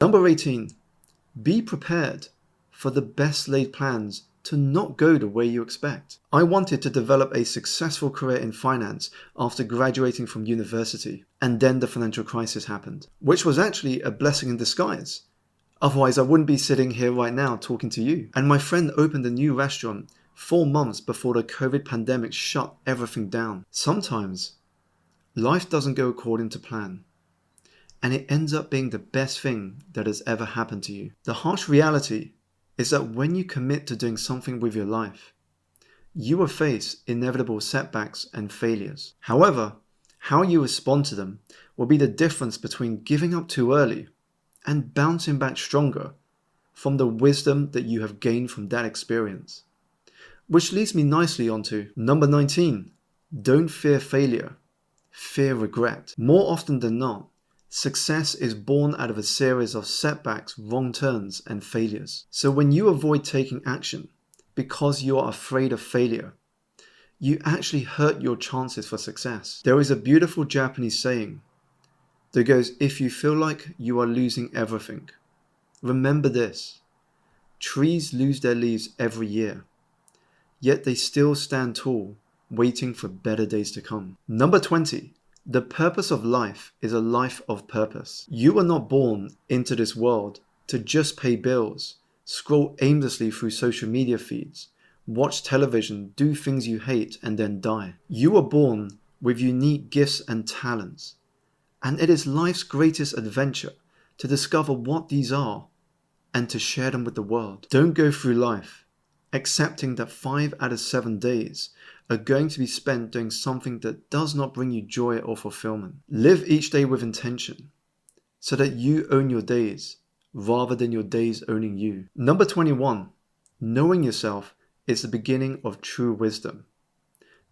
Number 18, be prepared for the best laid plans to not go the way you expect. I wanted to develop a successful career in finance after graduating from university, and then the financial crisis happened, which was actually a blessing in disguise. Otherwise, I wouldn't be sitting here right now talking to you. And my friend opened a new restaurant 4 months before the COVID pandemic shut everything down. Sometimes, life doesn't go according to plan, and it ends up being the best thing that has ever happened to you. The harsh reality is that when you commit to doing something with your life, you will face inevitable setbacks and failures. However, how you respond to them will be the difference between giving up too early and bouncing back stronger from the wisdom that you have gained from that experience. Which leads me nicely onto number 19. Don't fear failure, fear regret. More often than not, success is born out of a series of setbacks, wrong turns, and failures. So when you avoid taking action because you are afraid of failure, you actually hurt your chances for success. There is a beautiful Japanese saying that goes, if you feel like you are losing everything, remember this: trees lose their leaves every year, yet they still stand tall, waiting for better days to come. Number 20. The purpose of life is a life of purpose. You were not born into this world to just pay bills, scroll aimlessly through social media feeds, watch television, do things you hate, and then die. You were born with unique gifts and talents, and it is life's greatest adventure to discover what these are and to share them with the world. Don't go through life accepting that 5 out of 7 days are going to be spent doing something that does not bring you joy or fulfillment. Live each day with intention so that you own your days rather than your days owning you. Number 21, knowing yourself is the beginning of true wisdom.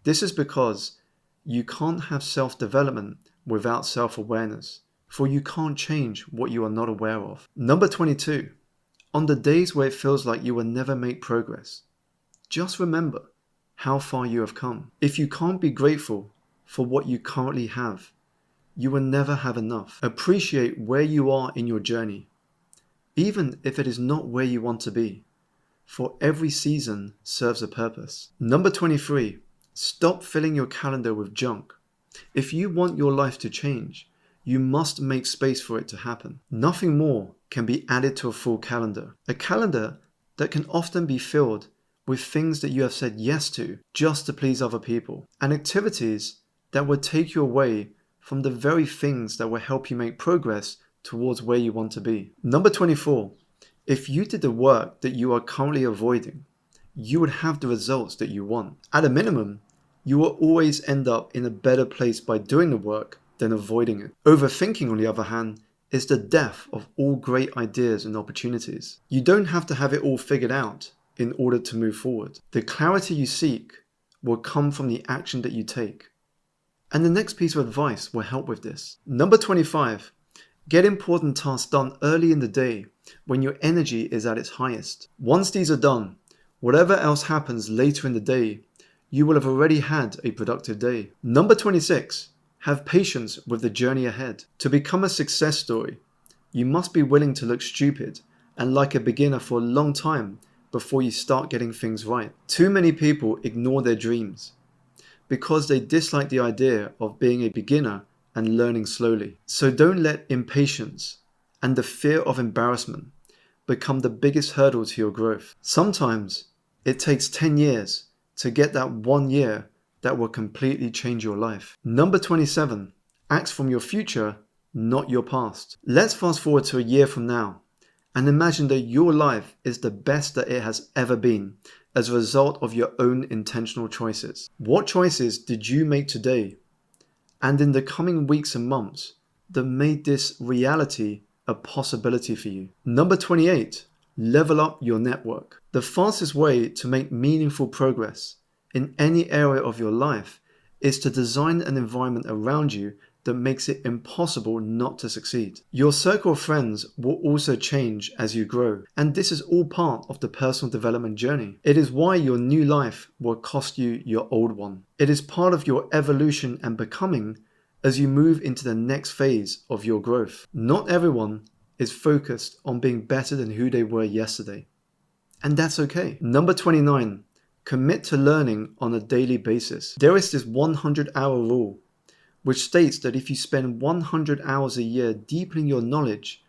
This is because you can't have self-development without self-awareness, for you can't change what you are not aware of. Number 22, on the days where it feels like you will never make progress, just remember how far you have come. If you can't be grateful for what you currently have, you will never have enough. Appreciate where you are in your journey, even if it is not where you want to be, for every season serves a purpose. Number 23, stop filling your calendar with junk. If you want your life to change, you must make space for it to happen. Nothing more can be added to a full calendar. A calendar that can often be filled with things that you have said yes to just to please other people, and activities that would take you away from the very things that will help you make progress towards where you want to be. Number 24, if you did the work that you are currently avoiding, you would have the results that you want. At a minimum, you will always end up in a better place by doing the work than avoiding it. Overthinking, on the other hand, is the death of all great ideas and opportunities. You don't have to have it all figured out in order to move forward. The clarity you seek will come from the action that you take. And the next piece of advice will help with this. Number 25, get important tasks done early in the day when your energy is at its highest. Once these are done, whatever else happens later in the day, you will have already had a productive day. Number 26, have patience with the journey ahead. To become a success story, you must be willing to look stupid and like a beginner for a long time before you start getting things right. Too many people ignore their dreams because they dislike the idea of being a beginner and learning slowly. So don't let impatience and the fear of embarrassment become the biggest hurdle to your growth. Sometimes it takes 10 years to get that 1 year that will completely change your life. Number 27, act from your future, not your past. Let's fast forward to a year from now and imagine that your life is the best that it has ever been as a result of your own intentional choices. What choices did you make today and in the coming weeks and months that made this reality a possibility for you? Number 28, level up your network. The fastest way to make meaningful progress in any area of your life is to design an environment around you that makes it impossible not to succeed. Your circle of friends will also change as you grow, and this is all part of the personal development journey. It is why your new life will cost you your old one. It is part of your evolution and becoming as you move into the next phase of your growth. Not everyone is focused on being better than who they were yesterday. And that's okay. Number 29, commit to learning on a daily basis. There is this 100-hour rule, which states that if you spend 100 hours a year deepening your knowledge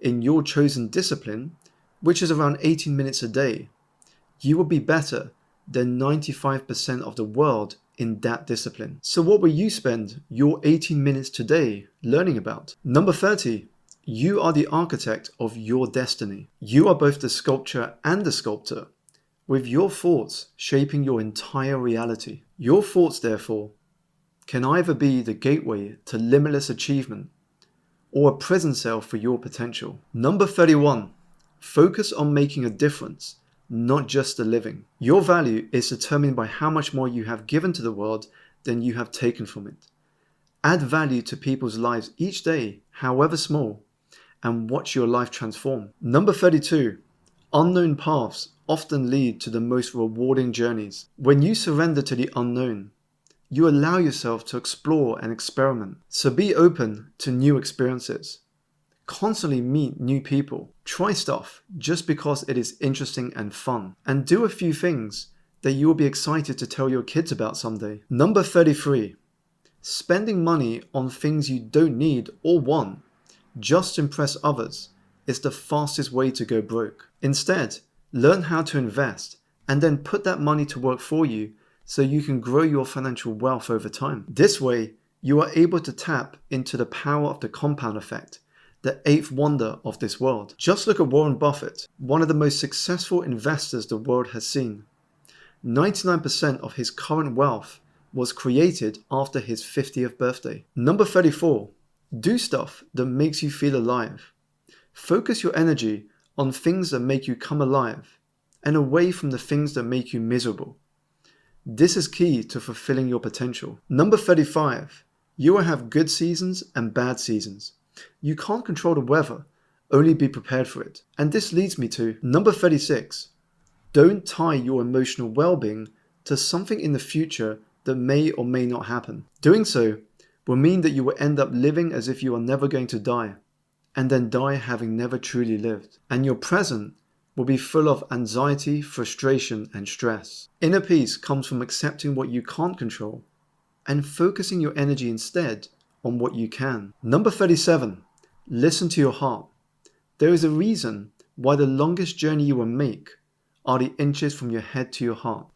in your chosen discipline, which is around 18 minutes a day, you will be better than 95% of the world in that discipline. So what will you spend your 18 minutes today learning about? Number 30, you are the architect of your destiny. You are both the sculptor and the sculptor, with your thoughts shaping your entire reality. Your thoughts, therefore, can either be the gateway to limitless achievement or a prison cell for your potential. Number 31, focus on making a difference, not just the living. Your value is determined by how much more you have given to the world than you have taken from it. Add value to people's lives each day, however small, and watch your life transform. Number 32, unknown paths often lead to the most rewarding journeys. When you surrender to the unknown, you allow yourself to explore and experiment. So be open to new experiences. Constantly meet new people. Try stuff just because it is interesting and fun. And do a few things that you will be excited to tell your kids about someday. Number 33, spending money on things you don't need or want just to impress others is the fastest way to go broke. Instead, learn how to invest and then put that money to work for you so you can grow your financial wealth over time. This way, you are able to tap into the power of the compound effect, the eighth wonder of this world. Just look at Warren Buffett, one of the most successful investors the world has seen. 99% of his current wealth was created after his 50th birthday. Number 34, do stuff that makes you feel alive. Focus your energy on things that make you come alive and away from the things that make you miserable. This is key to fulfilling your potential. Number 35, you will have good seasons and bad seasons. You can't control the weather, only be prepared for it. And this leads me to number 36, don't tie your emotional well-being to something in the future that may or may not happen. Doing so will mean that you will end up living as if you are never going to die, and then die having never truly lived. And your present will be full of anxiety, frustration, and stress. Inner peace comes from accepting what you can't control and focusing your energy instead on what you can. Number 37, listen to your heart. There is a reason why the longest journey you will make are the inches from your head to your heart.